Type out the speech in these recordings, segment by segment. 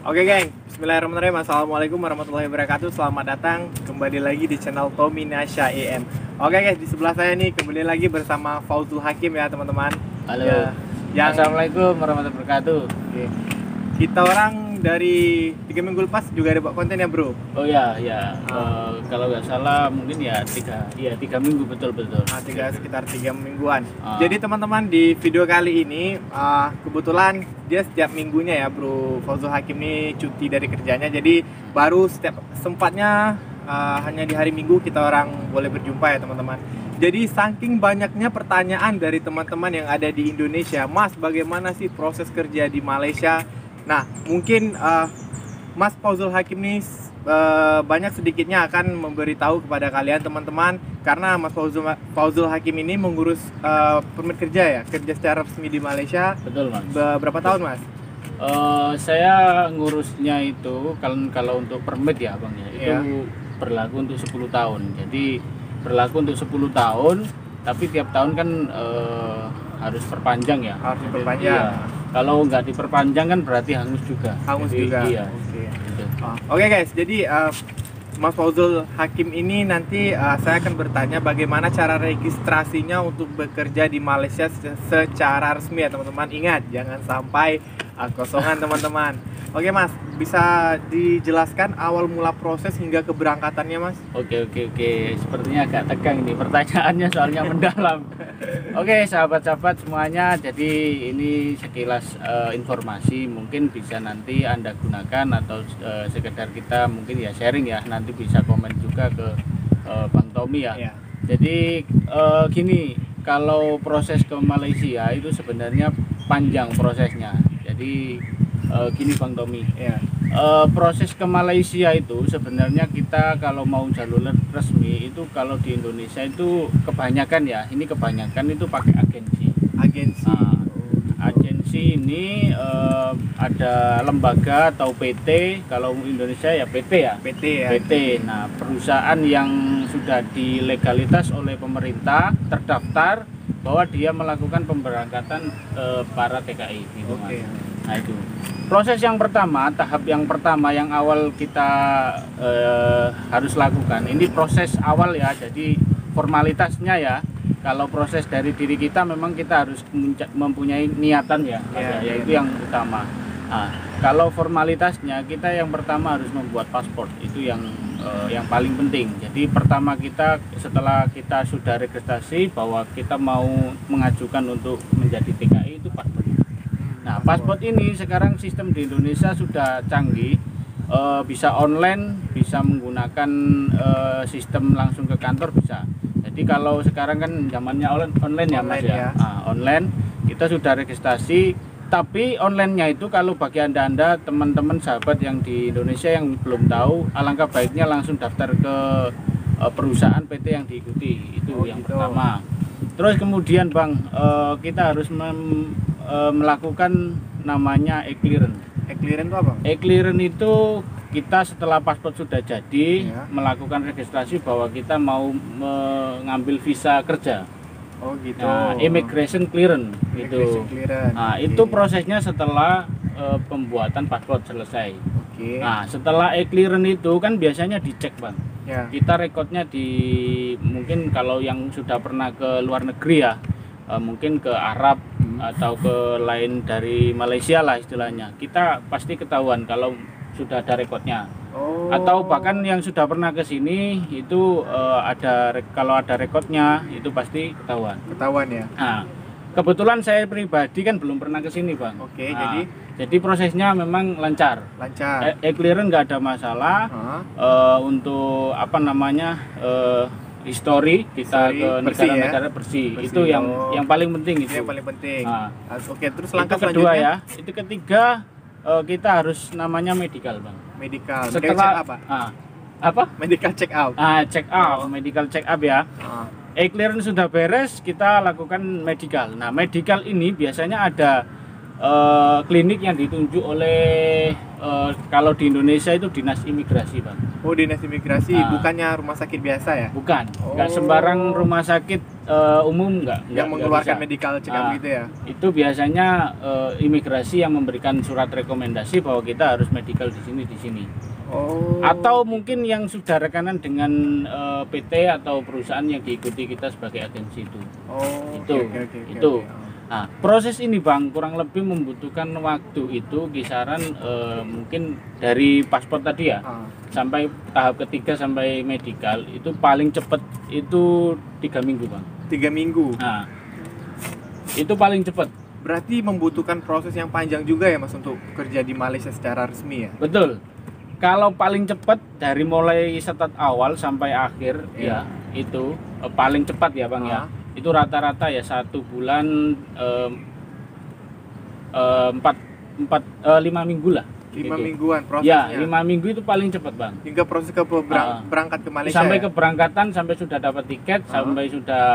Oke geng, bismillahirrahmanirrahim. Assalamualaikum warahmatullahi wabarakatuh. Selamat datang kembali lagi di channel Tommy Nasya EM. Oke guys, di sebelah saya nih kembali lagi bersama Fauzul Hakim ya teman-teman. Halo. Ya, yang Assalamualaikum warahmatullahi wabarakatuh. Oke. Kita orang dari 3 minggu lepas juga ada buat konten ya bro. Oh ya, ya. Kalau nggak salah mungkin ya 3 minggu betul. Sekitar 3 mingguan. Jadi Jadi teman-teman di video kali ini kebetulan dia setiap minggunya ya bro Fauzul Hakim ini cuti dari kerjanya. Jadi baru setiap sempatnya hanya di hari Minggu kita orang boleh berjumpa ya teman-teman. Jadi saking banyaknya pertanyaan dari teman-teman yang ada di Indonesia, Mas bagaimana sih proses kerja di Malaysia? Nah mungkin Mas Fauzul Hakim ini banyak sedikitnya akan memberitahu kepada kalian teman-teman, karena Mas Fauzul Hakim ini mengurus permit kerja ya, kerja secara resmi di Malaysia. Betul mas. Berapa tahun Mas? Saya ngurusnya itu kalau untuk permit ya bang ya, itu Iya. berlaku untuk 10 tahun. Jadi berlaku untuk 10 tahun, tapi tiap tahun kan harus perpanjang ya. Harus Jadi, diperpanjang. iya. Kalau nggak diperpanjang kan berarti hangus juga. Hangus Jadi, juga. Iya. Oke. Gitu. Oke guys, jadi Mas Fauzul Hakim ini nanti saya akan bertanya bagaimana cara registrasinya untuk bekerja di Malaysia secara resmi ya teman-teman. Ingat, jangan sampai kosongan teman-teman. Oke Mas, bisa dijelaskan awal mula proses hingga keberangkatannya Mas? Oke. Sepertinya agak tegang ini pertanyaannya soalnya mendalam. Oke, sahabat-sahabat semuanya. Jadi ini sekilas informasi mungkin bisa nanti Anda gunakan atau sekedar kita mungkin ya sharing ya. Nanti bisa komen juga ke Bang Tommy ya. Iya. Jadi gini, kalau proses ke Malaysia itu sebenarnya panjang prosesnya. Jadi gini Bang Tommy. Iya. Proses ke Malaysia itu sebenarnya kita kalau mau jalur resmi itu kalau di Indonesia itu kebanyakan ya, ini kebanyakan itu pakai agensi. Agensi. Agensi ini ada lembaga atau PT, kalau Indonesia ya PT ya. PT ya. PT. Nah, perusahaan yang sudah dilegalitas oleh pemerintah terdaftar bahwa dia melakukan pemberangkatan para TKI gitu Mas. Oke. Nah itu proses yang pertama, tahap yang pertama yang awal kita harus lakukan. Ini proses awal ya, jadi formalitasnya ya. Kalau proses dari diri kita memang kita harus mempunyai niatan ya, yaitu yang utama. Nah, kalau formalitasnya kita yang pertama harus membuat paspor, itu yang paling penting. Jadi pertama kita setelah kita sudah registrasi bahwa kita mau mengajukan untuk menjadi TKI itu paspor. Nah, paspor ini sekarang sistem di Indonesia sudah canggih, bisa online, bisa menggunakan sistem langsung ke kantor bisa. Jadi kalau sekarang kan zamannya online ya Mas ya. Nah, online kita sudah registrasi, tapi onlinenya itu kalau bagi anda teman-teman sahabat yang di Indonesia yang belum tahu, alangkah baiknya langsung daftar ke perusahaan PT yang diikuti, itu yang pertama. Terus kemudian Bang, kita harus melakukan namanya e-clearance. E-clearance itu apa? E-clearance itu kita setelah paspor sudah jadi melakukan registrasi bahwa kita mau mengambil visa kerja. Oh gitu. Nah, immigration clearance gitu. Nah, itu prosesnya setelah pembuatan paspor selesai. Oke. Nah, setelah e-clearance itu kan biasanya dicek Bang. Ya. Kita rekodnya mungkin kalau yang sudah pernah ke luar negeri ya, mungkin ke Arab atau ke lain dari Malaysia lah istilahnya, kita pasti ketahuan kalau sudah ada rekodnya. Atau bahkan yang sudah pernah ke sini itu kalau ada rekodnya itu pasti ketahuan Ya. Nah, kebetulan saya pribadi kan belum pernah ke sini Bang. Oke. Nah, jadi prosesnya memang lancar. E-clearance nggak ada masalah. Untuk apa namanya history kita ke negara-negara bersih. Itu yang paling penting itu. Yang paling penting. Nah, Oke, terus langkah itu kedua selanjutnya? ya. Itu ketiga, kita harus namanya medical Bang. Medical. Setelah check up, apa? Medical check out. Check up, medical check up ya. E-clearance sudah beres, kita lakukan medical. Nah, medical ini biasanya ada klinik yang ditunjuk oleh kalau di Indonesia itu dinas imigrasi, Bang. Oh, dinas imigrasi, bukannya rumah sakit biasa ya? Bukan, nggak sembarang rumah sakit umum, nggak Yang mengeluarkan bisa. medical check-up gitu ya? Itu biasanya imigrasi yang memberikan surat rekomendasi bahwa kita harus medical di sini. Oh. Atau mungkin yang sudah rekanan dengan PT atau perusahaan yang diikuti kita sebagai agensi itu. Oh, Itu. oke. Nah, proses ini, Bang, kurang lebih membutuhkan waktu itu kisaran mungkin dari paspor tadi ya, sampai tahap ketiga sampai medical itu paling cepat itu 3 minggu, Bang. 3 minggu. Nah, itu paling cepat. Berarti membutuhkan proses yang panjang juga ya, Mas, untuk kerja di Malaysia secara resmi ya? Betul. Kalau paling cepat dari mulai start awal sampai akhir ya itu paling cepat ya, Bang ya. Itu rata-rata ya 1 bulan 5 minggu lah. 5 gitu. mingguan prosesnya. Ya, 5 minggu itu paling cepat, Bang. Hingga proses berangkat ke Malaysia. Sampai ya? keberangkatan, sampai sudah dapat tiket, sampai sudah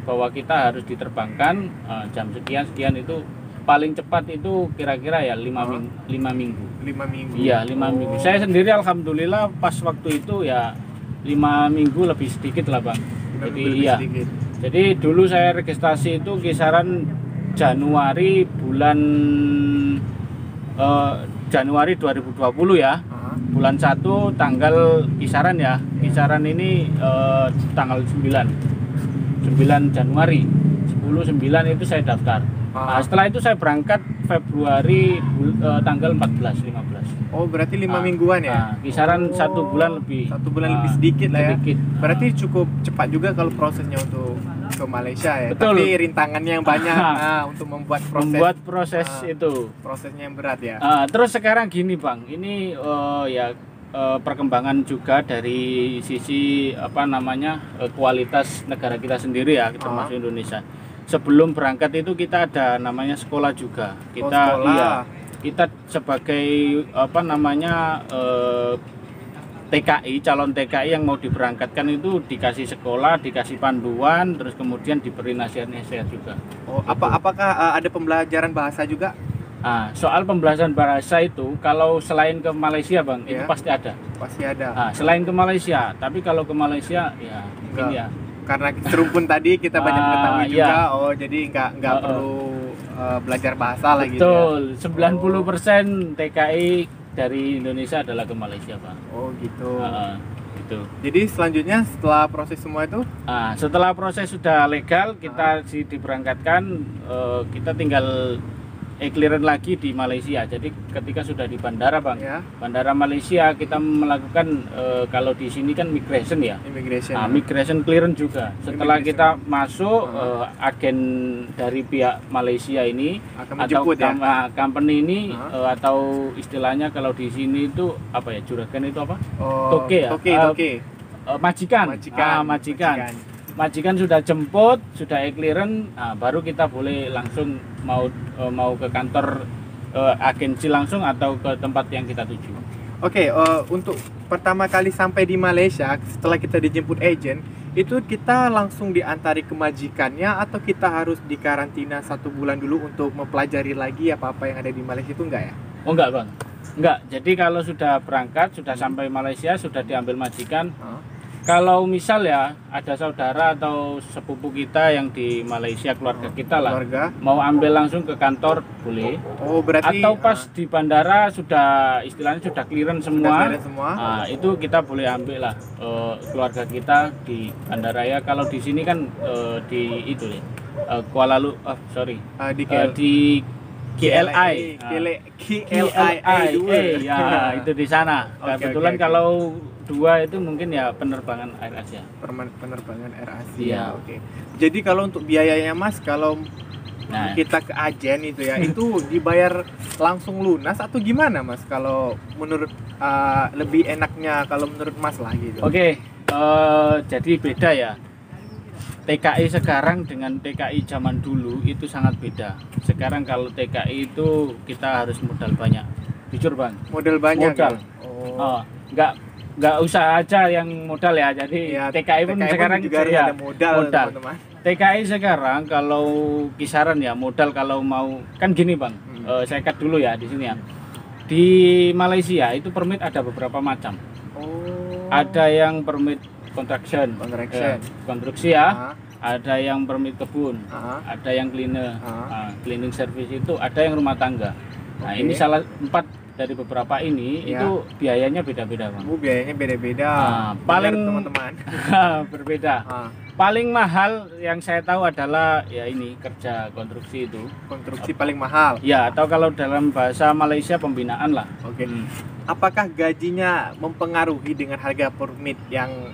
bahwa kita harus diterbangkan jam sekian itu paling cepat itu kira-kira ya 5 minggu. 5 minggu. Iya, 5 minggu. Saya sendiri alhamdulillah pas waktu itu ya 5 minggu lebih sedikit lah, Bang. Jadi iya. Sedikit. Jadi dulu saya registrasi itu kisaran Januari Januari 2020 ya. Bulan 1 tanggal kisaran ya. Kisaran ini tanggal 9 Januari. 10/9 itu saya daftar. Nah, setelah itu saya berangkat Februari tanggal 14-15. Oh, berarti 5 mingguan ya? Nah, kisaran 1 bulan lebih. 1 bulan lebih sedikit lah ya. Sedikit. Berarti cukup cepat juga kalau prosesnya untuk ke Malaysia ya. Betul. Tapi rintangannya yang banyak untuk membuat proses. Itu. Prosesnya yang berat ya. Terus sekarang gini, Bang. Ini perkembangan juga dari sisi kualitas negara kita sendiri ya, termasuk Indonesia. Sebelum berangkat itu kita ada namanya sekolah juga. Kita sekolah. Kita sebagai TKI, calon TKI yang mau diberangkatkan itu dikasih sekolah, dikasih panduan, terus kemudian diberi nasihat-nasihat juga. Oh, apakah ada pembelajaran bahasa juga? Soal pembelajaran bahasa itu kalau selain ke Malaysia, Bang, itu pasti ada. Pasti ada. Selain ke Malaysia, tapi kalau ke Malaysia ya mungkin ya. Karena serumpun tadi kita banyak mengetahui juga, jadi nggak perlu belajar bahasa lagi. Betul, ya? 90% TKI dari Indonesia adalah ke Malaysia, Pak. Oh gitu. Gitu. Jadi selanjutnya setelah proses semua itu? Setelah proses sudah legal, kita diberangkatkan, kita tinggal clearance lagi di Malaysia. Jadi ketika sudah di bandara, Bang, bandara Malaysia kita melakukan kalau di sini kan migration ya. Migration clearance juga. Setelah kita masuk, agen dari pihak Malaysia ini atau company ini atau istilahnya kalau di sini itu apa ya, juragan itu apa? Toke ya. Toke. Majikan sudah jemput, sudah clearance, baru kita boleh langsung mau ke kantor agensi langsung atau ke tempat yang kita tuju. Oke, untuk pertama kali sampai di Malaysia setelah kita dijemput agen, itu kita langsung diantari ke majikannya atau kita harus dikarantina 1 bulan dulu untuk mempelajari lagi apa-apa yang ada di Malaysia itu enggak ya? Oh enggak, Bang. Enggak. Jadi kalau sudah berangkat, sudah sampai Malaysia, sudah diambil majikan. Kalau misal ya ada saudara atau sepupu kita yang di Malaysia, keluarga kita lah, mau ambil langsung ke kantor boleh. Oh, berarti atau pas di bandara sudah istilahnya sudah clearance semua, itu kita boleh ambil lah keluarga kita di bandara ya. Kalau di sini kan di itu ya Kuala Lumpur, di KLI ya, itu di sana. Kebetulan kalau 2 itu mungkin ya penerbangan Air Asia. Penerbangan Air Asia. Oke. Jadi kalau untuk biayanya, Mas, kalau kita ke agen itu ya, itu dibayar langsung lunas atau gimana, Mas? Kalau menurut lebih enaknya kalau menurut Mas lah gitu. Oke. Jadi beda ya. TKI sekarang dengan TKI zaman dulu itu sangat beda. Sekarang kalau TKI itu kita harus modal banyak. Jujur, Bang. Modal banyak. Nggak usah aja yang modal ya. Jadi TKI pun sekarang juga harus ada modal. Teman-teman. TKI sekarang kalau kisaran ya modal kalau mau kan gini, Bang. saya cut dulu ya di sini ya. Di Malaysia itu permit ada beberapa macam. Oh. Ada yang permit construction, konstruksi ya. Ada yang permit kebun, ada yang cleaner, cleaning service itu, ada yang rumah tangga. Nah, ini salah 4 dari beberapa ini itu biayanya beda-beda, Bang. Biayanya beda-beda. Paling teman-teman berbeda. Paling mahal yang saya tahu adalah ya ini kerja konstruksi itu. Konstruksi paling mahal. Ya, atau kalau dalam bahasa Malaysia pembinaan lah. Oke. Apakah gajinya mempengaruhi dengan harga permit yang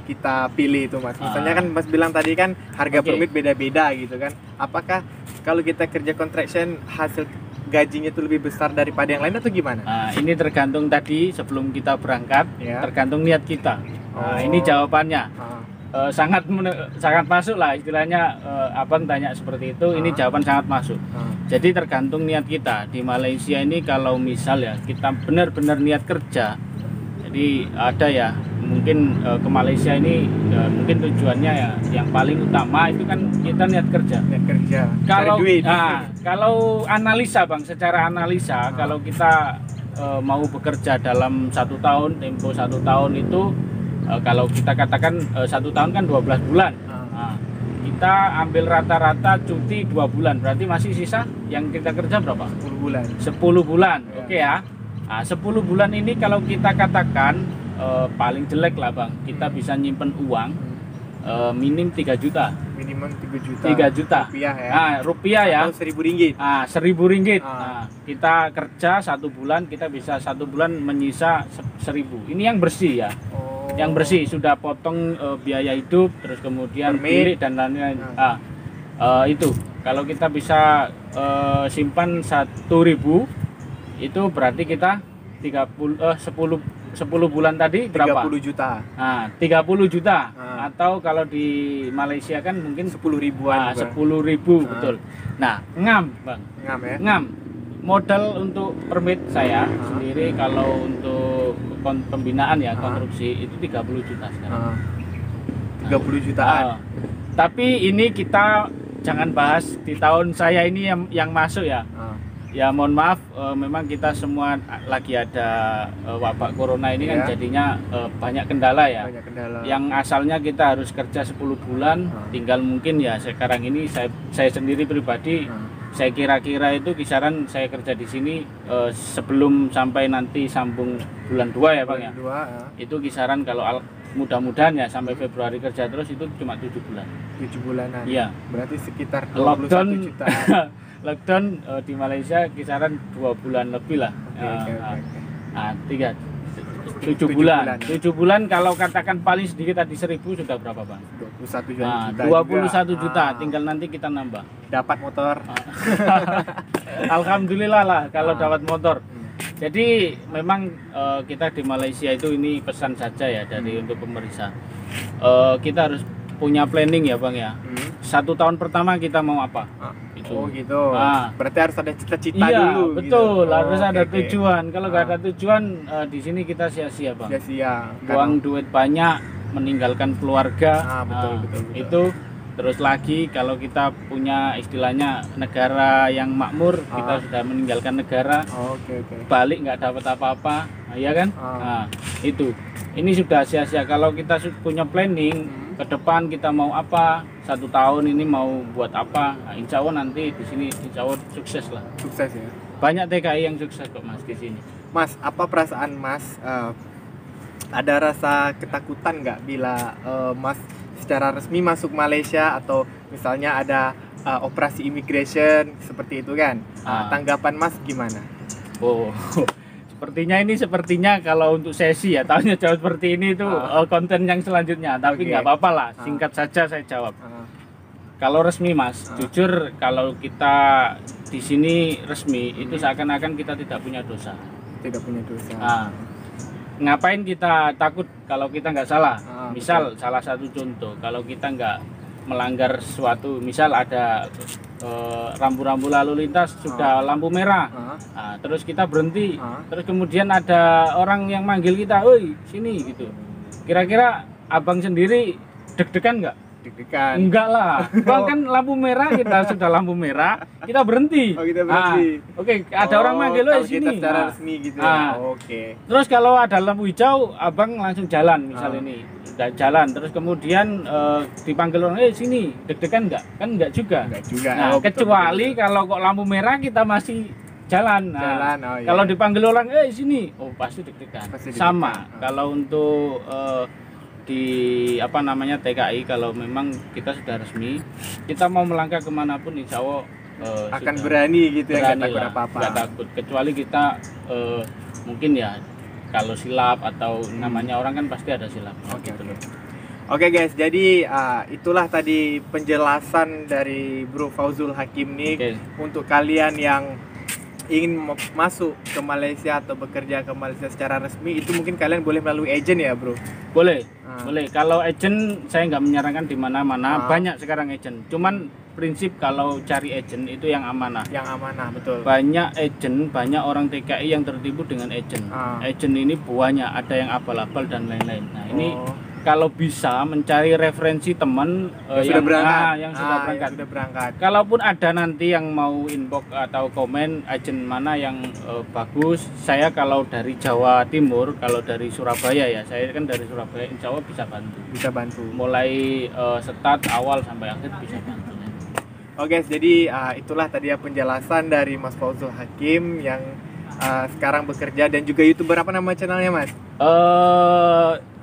kita pilih itu, Mas? Misalnya kan Mas bilang tadi kan harga permit beda-beda gitu kan. Apakah kalau kita kerja construction hasil gajinya itu lebih besar daripada yang lain atau gimana? Ini tergantung tadi sebelum kita berangkat, tergantung niat kita. Ini jawabannya. Sangat masuk lah istilahnya. Abang tanya seperti itu, ini jawaban sangat masuk. Jadi tergantung niat kita. Di Malaysia ini kalau misal ya kita benar-benar niat kerja, jadi ada ya mungkin ke Malaysia ini mungkin tujuannya ya yang paling utama itu kan kita niat kerja. Kalau kalau analisa, Bang, secara analisa kalau kita mau bekerja dalam 1 tahun, tempo 1 tahun itu kalau kita katakan 1 tahun kan 12 bulan. Kita ambil rata-rata cuti 2 bulan, berarti masih sisa yang kita kerja berapa? 10 bulan. 10 bulan. Oke ya. Nah, 10 bulan ini kalau kita katakan paling jelek lah, Bang, kita bisa nyimpen uang minim 3 juta. Minimum 3 juta. 3 juta. Rupiah ya. Rupiah ya. Atau 1.000 ringgit. 1.000 ringgit. Kita kerja 1 bulan, kita bisa 1 bulan menyisa 1.000. Ini yang bersih ya. Yang bersih, sudah potong biaya hidup, terus kemudian bilik dan lain-lain. Itu kalau kita bisa simpan 1.000, itu berarti kita 10 bulan tadi berapa? 30 juta. 30 juta. Atau kalau di Malaysia kan mungkin 10 ribuan. 10.000 betul. Nah, ngam, Bang. Ngam ya. Ngam. Modal untuk permit saya sendiri kalau untuk pembinaan ya konstruksi itu 30 juta sekarang. 30 jutaan. Tapi ini kita jangan bahas di tahun saya ini yang masuk ya. Ya mohon maaf, memang kita semua lagi ada wabak corona ini kan jadinya banyak kendala ya. Banyak kendala. Yang asalnya kita harus kerja 10 bulan, tinggal mungkin ya sekarang ini saya sendiri pribadi, saya kira-kira itu kisaran saya kerja di sini sebelum sampai nanti sambung bulan 2 ya, Bang ya. Itu kisaran kalau mudah-mudahan ya sampai Februari kerja terus itu cuma 7 bulan. 7 bulanan. Iya. Berarti sekitar 21 juta. Lockdown di Malaysia kisaran 2 bulan lebih lah. 7 bulan. 7 bulan kalau katakan paling sedikit tadi 1.000 sudah berapa, Bang? 21 juta. 21 juta, tinggal nanti kita nambah. Dapat motor. Alhamdulillah lah kalau dapat motor. Jadi memang kita di Malaysia itu ini pesan saja ya dari untuk pemerintah. Kita harus punya planning ya, Bang ya. 1 tahun pertama kita mau apa? Oh gitu. Berarti harus ada cita-cita dulu. Betul, gitu. Harus ada tujuan. Kalau nggak ada tujuan di sini kita sia-sia, Bang. Sia-sia. Buang duit banyak, meninggalkan keluarga. Betul. Itu terus lagi kalau kita punya istilahnya negara yang makmur, kita sudah meninggalkan negara. Balik nggak dapat apa-apa, ya kan? Itu. Ini sudah sia-sia. Kalau kita punya planning ke depan kita mau apa, 1 tahun ini mau buat apa, insya Allah nanti di sini insya Allah sukses lah. Sukses ya. Banyak TKI yang sukses kok, Mas, di sini. Mas, apa perasaan Mas? Ada rasa ketakutan nggak bila Mas secara resmi masuk Malaysia atau misalnya ada operasi immigration seperti itu kan? Tanggapan Mas gimana? Sepertinya kalau untuk sesi ya tahunya jawab seperti ini tuh konten yang selanjutnya, tapi nggak apa-apa lah, singkat saja saya jawab. Kalau resmi, Mas, jujur kalau kita di sini resmi itu seakan-akan kita tidak punya dosa. Tidak punya dosa. Ngapain kita takut kalau kita nggak salah? Misal salah satu contoh, kalau kita nggak melanggar sesuatu, misal ada rambu-rambu lalu lintas sudah lampu merah, terus kita berhenti, terus kemudian ada orang yang manggil kita, "Oi, sini," gitu. Kira-kira abang sendiri deg-degan nggak? deg-degan. Enggak lah, Bang, kan lampu merah, kita sudah lampu merah, kita berhenti. Oh, kita berhenti. Oke, ada orang manggil lo kalau di sini. kita secara Nah, resmi gitu ah. ya. Oke. Terus kalau ada lampu hijau, abang langsung jalan misal Ah. ini, udah jalan. Terus kemudian dipanggil orang, sini, deg-degan enggak? Kan enggak juga. Enggak juga. Nah, Oh, betul, kecuali betul. kalau kok lampu merah kita masih jalan. Nah, Jalan, oh, iya. kalau dipanggil orang, sini, oh pasti deg-degan. Pasti Sama. deg-degan. Kalau untuk di apa namanya TKI, kalau memang kita sudah resmi, kita mau melangkah kemanapun, insya Allah akan sudah berani gitu ya, nggak berani takut lah, apa-apa. nggak takut. Kecuali kita mungkin ya kalau silap atau namanya orang kan pasti ada silap. Oke, Gitu oke. loh. Oke guys, jadi itulah tadi penjelasan dari Bro Fauzul Hakim nih Oke. untuk kalian yang ingin masuk ke Malaysia atau bekerja ke Malaysia secara resmi, itu mungkin kalian boleh melalui agent ya bro? Boleh, Ah. boleh. Kalau agent saya nggak menyarankan di mana-mana, banyak sekarang agent. Cuman prinsip kalau cari agent itu yang amanah. Yang amanah, betul. Banyak agent, banyak orang TKI yang tertipu dengan agent. Ah. Agent ini banyak, ada yang abal-abal dan lain-lain. Nah ini Oh. kalau bisa mencari referensi teman Yang sudah berangkat. yang sudah berangkat. Yang sudah berangkat. Kalaupun ada nanti yang mau inbox atau komen agent mana yang bagus, saya kalau dari Jawa Timur, kalau dari Surabaya ya, saya kan dari Surabaya, insya Allah bisa bantu. Bisa bantu. Mulai start awal sampai akhir bisa bantu. Oke guys, jadi itulah tadi ya penjelasan dari Mas Fauzul Hakim yang sekarang bekerja dan juga YouTuber. Apa nama channelnya Mas?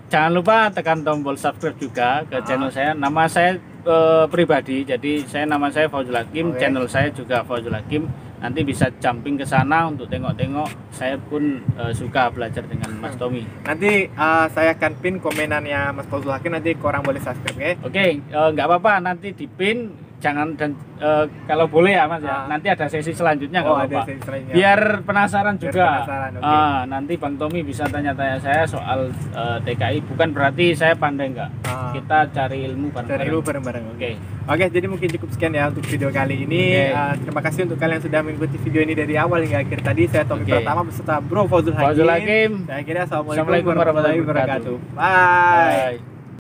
Jangan lupa tekan tombol subscribe juga ke channel saya. Nama saya pribadi, jadi nama saya Fauzul Hakim, Oke. channel saya juga Fauzul Hakim. Nanti bisa jumping ke sana untuk tengok-tengok. Saya pun suka belajar dengan Mas Tommy. Nanti saya akan pin komenannya Mas Fauzul Hakim, nanti korang boleh subscribe ya. Oke, nggak apa-apa, nanti dipin. Jangan, dan kalau boleh ya Mas ya, nanti ada sesi selanjutnya nggak Oh, apa-apa. ada sesi selanjutnya. Biar penasaran Biar juga. penasaran, oke. Nanti Bang Tommy bisa tanya-tanya saya soal TKI. Bukan berarti saya pandai nggak. Kita cari ilmu bareng-bareng. Cari ilmu bareng-bareng. Oke. Oke, jadi mungkin cukup sekian ya untuk video kali ini. Oke. Terima kasih untuk kalian yang sudah mengikuti video ini dari awal hingga akhir tadi. Saya Tommy Oke. Pratama beserta Bro Fauzul Hakim. Fauzul Hakim. Saya kira assalamualaikum Assalamualaikum warahmatullahi warahmatullahi wabarakatuh. Bye. Bye.